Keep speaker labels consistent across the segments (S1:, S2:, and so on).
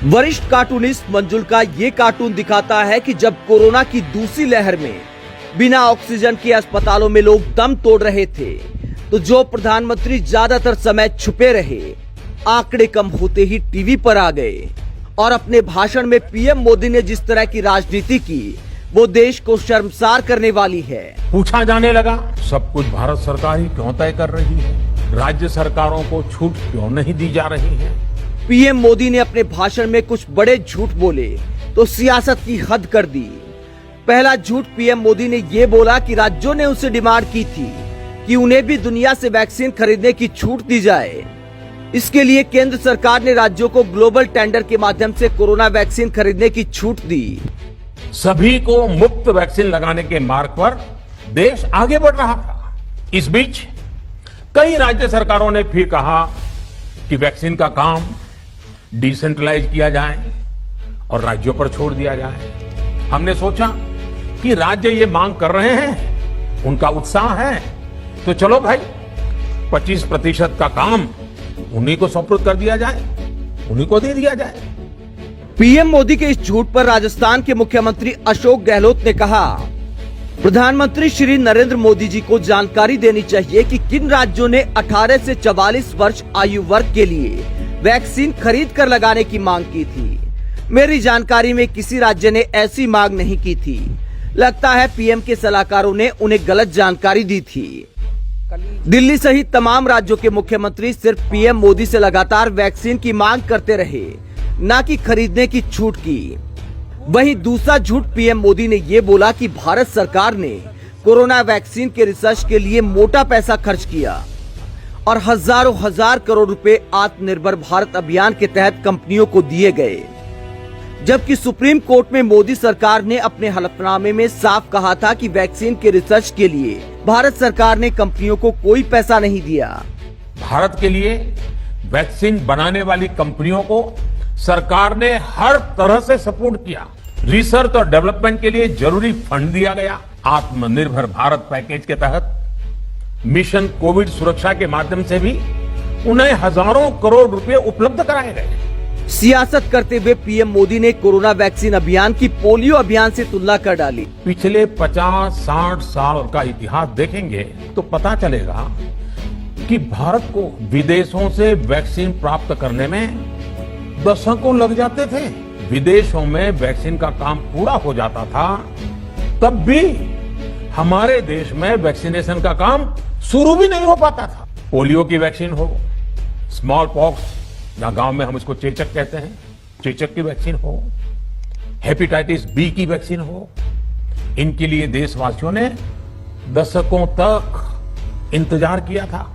S1: वरिष्ठ कार्टूनिस्ट मंजुल का ये कार्टून दिखाता है कि जब कोरोना की दूसरी लहर में बिना ऑक्सीजन के अस्पतालों में लोग दम तोड़ रहे थे, तो जो प्रधानमंत्री ज्यादातर समय छुपे रहे, आंकड़े कम होते ही टीवी पर आ गए और अपने भाषण में पीएम मोदी ने जिस तरह की राजनीति की, वो देश को शर्मसार करने वाली है।
S2: पूछा जाने लगा, सब कुछ भारत सरकार ही क्यों तय कर रही है? राज्य सरकारों को छूट क्यों नहीं दी जा रही है?
S1: पीएम मोदी ने अपने भाषण में कुछ बड़े झूठ बोले तो सियासत की हद कर दी। पहला झूठ पीएम मोदी ने ये बोला कि राज्यों ने उनसे डिमांड की थी कि उन्हें भी दुनिया से वैक्सीन खरीदने की छूट दी जाए। इसके लिए केंद्र सरकार ने राज्यों को ग्लोबल टेंडर के माध्यम से कोरोना वैक्सीन खरीदने की छूट दी।
S2: सभी को मुफ्त वैक्सीन लगाने के मार्ग पर देश आगे बढ़ रहा था। इस बीच कई राज्य सरकारों ने फिर कहा कि वैक्सीन का काम डिसेंट्रलाइज किया जाए और राज्यों पर छोड़ दिया जाए। हमने सोचा कि राज्य ये मांग कर रहे हैं, उनका उत्साह है, तो चलो भाई 25% का काम उन्हीं को सुपुर्द कर दिया जाए, उन्हीं को दे दिया जाए।
S1: पीएम मोदी के इस झूठ पर राजस्थान के मुख्यमंत्री अशोक गहलोत ने कहा, प्रधानमंत्री श्री नरेंद्र मोदी जी को जानकारी देनी चाहिए कि किन राज्यों ने 18 से 44 वर्ष आयु वर्ग के लिए वैक्सीन खरीद कर लगाने की मांग की थी। मेरी जानकारी में किसी राज्य ने ऐसी मांग नहीं की थी। लगता है पीएम के सलाहकारों ने उन्हें गलत जानकारी दी थी। दिल्ली सहित तमाम राज्यों के मुख्यमंत्री सिर्फ पीएम मोदी से लगातार वैक्सीन की मांग करते रहे, न कि खरीदने की छूट की। वहीं दूसरा झूठ पीएम मोदी ने ये बोला कि भारत सरकार ने कोरोना वैक्सीन के रिसर्च के लिए मोटा पैसा खर्च किया और हजारों हजार करोड़ रुपए आत्मनिर्भर भारत अभियान के तहत कंपनियों को दिए गए। जबकि सुप्रीम कोर्ट में मोदी सरकार ने अपने हलफनामे में साफ कहा था कि वैक्सीन के रिसर्च के लिए भारत सरकार ने कंपनियों को कोई पैसा नहीं दिया।
S2: भारत के लिए वैक्सीन बनाने वाली कंपनियों को सरकार ने हर तरह से सपोर्ट किया। रिसर्च और डेवलपमेंट के लिए जरूरी फंड दिया गया। आत्मनिर्भर भारत पैकेज के तहत मिशन कोविड सुरक्षा के माध्यम से भी उन्हें हजारों करोड़ रुपए उपलब्ध कराए गए।
S1: सियासत करते हुए पीएम मोदी ने कोरोना वैक्सीन अभियान की पोलियो अभियान से तुलना कर डाली।
S2: पिछले 50-60 साल का इतिहास देखेंगे तो पता चलेगा कि भारत को विदेशों से वैक्सीन प्राप्त करने में दशकों लग जाते थे। विदेशों में वैक्सीन का काम पूरा हो जाता था, तब भी हमारे देश में वैक्सीनेशन का काम शुरू भी नहीं हो पाता था। पोलियो की वैक्सीन हो, स्मॉल पॉक्स या गांव में हम इसको चेचक कहते हैं, चेचक की वैक्सीन हो, हेपेटाइटिस बी की वैक्सीन हो, इनके लिए देशवासियों ने दशकों तक इंतजार किया था।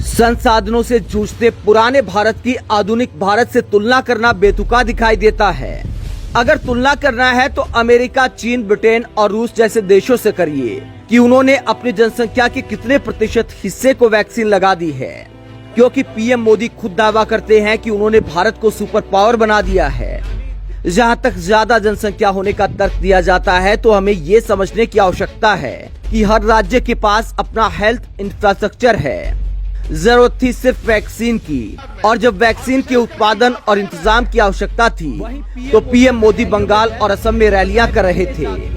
S1: संसाधनों से जूझते पुराने भारत की आधुनिक भारत से तुलना करना बेतुका दिखाई देता है। अगर तुलना करना है तो अमेरिका, चीन, ब्रिटेन और रूस जैसे देशों से करिए कि उन्होंने अपनी जनसंख्या के कितने प्रतिशत हिस्से को वैक्सीन लगा दी है। क्योंकि पीएम मोदी खुद दावा करते हैं कि उन्होंने भारत को सुपर पावर बना दिया है। जहां तक ज्यादा जनसंख्या होने का तर्क दिया जाता है, तो हमें ये समझने की आवश्यकता है कि हर राज्य के पास अपना हेल्थ इंफ्रास्ट्रक्चर है। जरूरत थी सिर्फ वैक्सीन की, और जब वैक्सीन के उत्पादन और इंतजाम की आवश्यकता थी, तो पीएम मोदी बंगाल और असम में रैलियां कर रहे थे।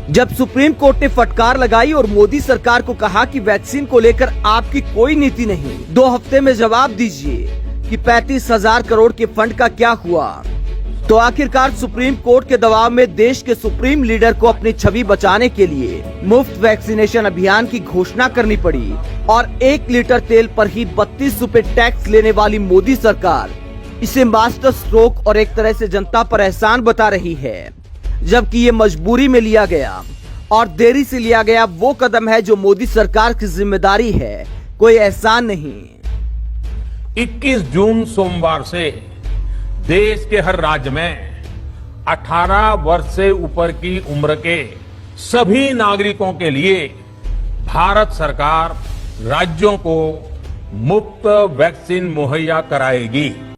S1: जब सुप्रीम कोर्ट ने फटकार लगाई और मोदी सरकार को कहा कि वैक्सीन को लेकर आपकी कोई नीति नहीं, 2 हफ्ते में जवाब दीजिए कि 35,000 करोड़ के फंड का क्या हुआ, तो आखिरकार सुप्रीम कोर्ट के दबाव में देश के सुप्रीम लीडर को अपनी छवि बचाने के लिए मुफ्त वैक्सीनेशन अभियान की घोषणा करनी पड़ी। और 1 लीटर तेल पर ही 32 रुपए टैक्स लेने वाली मोदी सरकार इसे मास्टर स्ट्रोक और एक तरह से जनता पर एहसान बता रही है, जबकि ये मजबूरी में लिया गया और देरी से लिया गया वो कदम है जो मोदी सरकार की जिम्मेदारी है, कोई एहसान नहीं।
S2: 21 जून सोमवार से देश के हर राज्य में 18 वर्ष से ऊपर की उम्र के सभी नागरिकों के लिए भारत सरकार राज्यों को मुफ्त वैक्सीन मुहैया कराएगी।